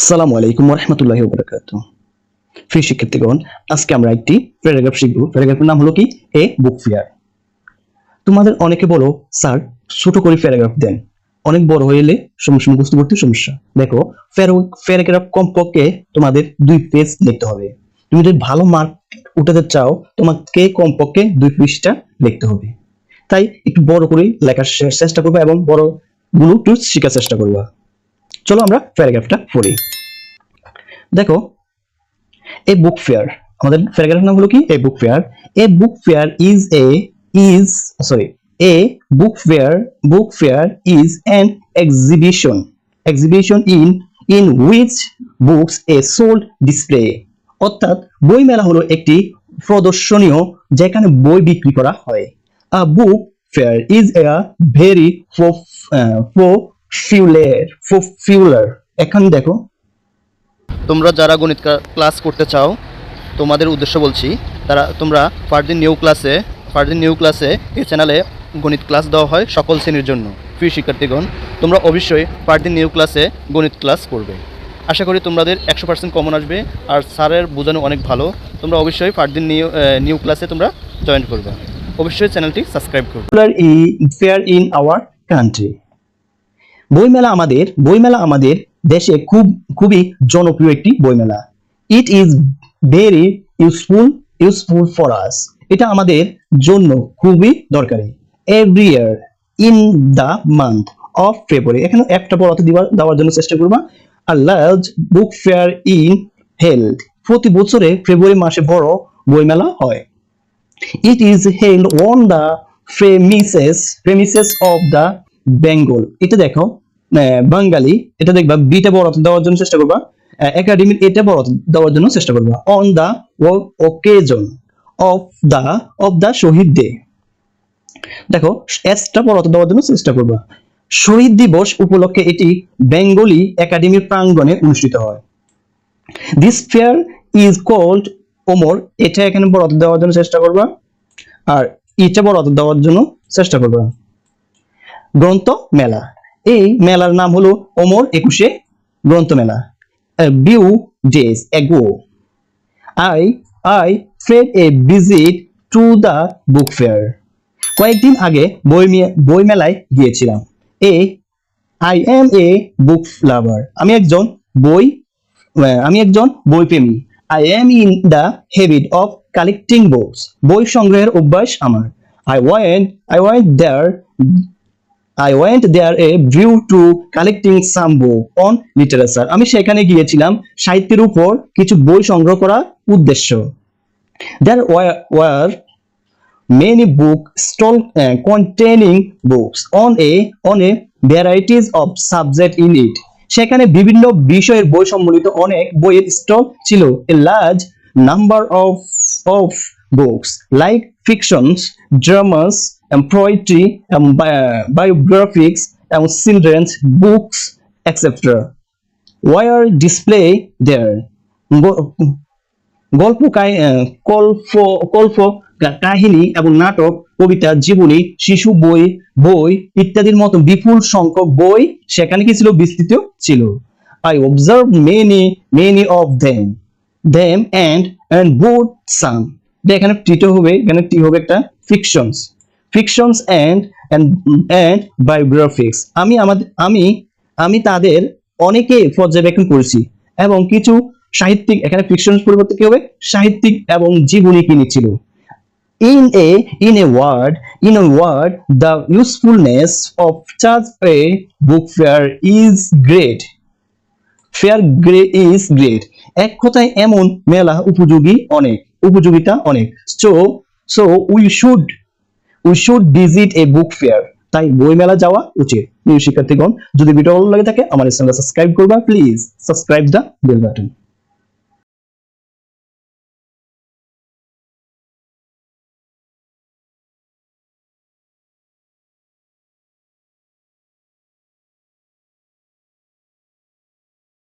আসসালামু আলাইকুম ওয়া রাহমাতুল্লাহি ওয়া বারাকাতুহু। প্রিয় শিক্ষার্থীগণ, আজকে আমরা একটি প্যারাগ্রাফ শিখব। প্যারাগ্রাফের নাম হলো কি? A book fair. তোমাদের অনেকে বলো, স্যার ছোট করে প্যারাগ্রাফ দেন, অনেক বড় হয়ে এলে সমস্যা, মুখস্থ করতে সমস্যা। দেখো, প্যারাগ্রাফ কমপক্ষে তোমাদের 2 পেজ লিখতে হবে। তুমি যদি ভালো মার্ক উঠাতে চাও, তোমাকে কমপক্ষে 2 পৃষ্ঠা লিখতে হবে। তাই একটু বড় করে লেখার চেষ্টা করবা এবং বড় গুলো একটু শেখার চেষ্টা করবা। চলো আমরা প্যারাগ্রাফটা পড়ি। দেখো, এ বুক ফেয়ার, আমাদের প্যারাগ্রাফের নাম হলো কি? A book fair. A book fair is sorry a book fair is an exhibition in which books a sold display. অর্থাৎ বই মেলা হলো একটি প্রদর্শনীয় যেখানে বই বিক্রি করা হয়। A book fair is a very popular. এখানে দেখো, তোমরা যারা গণিত ক্লাস করতে চাও তোমাদের উদ্দেশ্য বলছি, তোমরা ফারদিন নিউ ক্লাসে এই চ্যানেলে গণিত ক্লাস দেওয়া হয় সকল শ্রেণীর জন্য। প্রিয় শিক্ষার্থীগণ, তোমরা অবশ্যই ফারদিন নিউ ক্লাসে গণিত ক্লাস করবে। আশা করি তোমাদের 100% কমন আসবে, আর স্যারের বোঝানো অনেক ভালো। তোমরা অবশ্যই ফারদিন নিউ ক্লাসে তোমরা জয়েন করবে। অবশ্যই চ্যানেলটি সাবস্ক্রাইব করবে। Fair in our country. বইমেলা আমাদের দেশে খুবই জনপ্রিয় একটি বইমেলা। It is very useful for us. এটা আমাদের জন্য খুবই দরকারি। Every year in the month of February, এখানে একটা বড় দেওয়ার জন্য চেষ্টা করবা। আর large book fair in held, প্রতি বছরে ফেব্রুয়ারি মাসে বড় বইমেলা হয়। It is held on the premises of the Bengal. এটা দেখো, বাঙালি, এটা দেখবা বিটা বড় দেওয়ার জন্য চেষ্টা করবা, একাডেমির এটা বড় দেওয়ার জন্য চেষ্টা করবা। On the occasion of the শহীদ ডে। দেখো, এসটা বড় দেওয়ার জন্য চেষ্টা করবা। শহীদ দিবস উপলক্ষে এটি বেঙ্গলি একাডেমির প্রাঙ্গণে অনুষ্ঠিত হয়। This fair is called Amar, এটা এখানে বড় দেওয়ার জন্য চেষ্টা করবা, আর এটা বড় দেওয়ার জন্য চেষ্টা করবা। গ্রন্থ মেলা, এই মেলার নাম হলো ওমর 21 গ্রন্থ মেলা। Few days ago I paid a visit to the book fair. কয়েকদিন আগে বই মেলায় গিয়েছিলাম। আই এম এ বুক লাভার, আমি একজন বইপ্রেমী। I am in the habit of collecting books. বই সংগ্রহের অভ্যাস আমার। I went there a view to collecting some book on literature. আমি সেখানে গিয়েছিলাম সাহিত্যের উপর কিছু বই সংগ্রহ করার উদ্দেশ্য। There were many book stalls containing books on a varieties of subject in it. সেখানে বিভিন্ন বিষয়ের বই সম্বলিত অনেক বইয়ের স্টল ছিল। A large number of books like fictions, dramas, and poetry, and biographies, and children's books, etc. were displayed there. গল্প, কল্প কাহিনী এবং নাটক, কবিতা, জীবনী, শিশু বই ইত্যাদির মতো বিপুল সংখ্যক বই সেখানে কি ছিল? বিস্তৃত ছিল। I observed many of them and bought some. এখানে টি হবে একটা fictions and biographies. আমি তাদের অনেকে পর্যবেক্ষণ করেছি এবং কিছু সাহিত্যিক, এখানে ফিকশনস পরিবর্তে কি হবে? সাহিত্যিক এবং জীবনী কিনেছিল। In a word, the usefulness of such a book fair is great. এক কথায় এমন মেলা উপযোগিতা অনেক। So we should visit a book fair. তাই বই মেলা যাওয়া উচিত। প্রিয় শিক্ষার্থীগণ, যদি ভিডিও ভালো লাগে থাকে আমার চ্যানেলটা সাবস্ক্রাইব করবা। Please subscribe the bell button.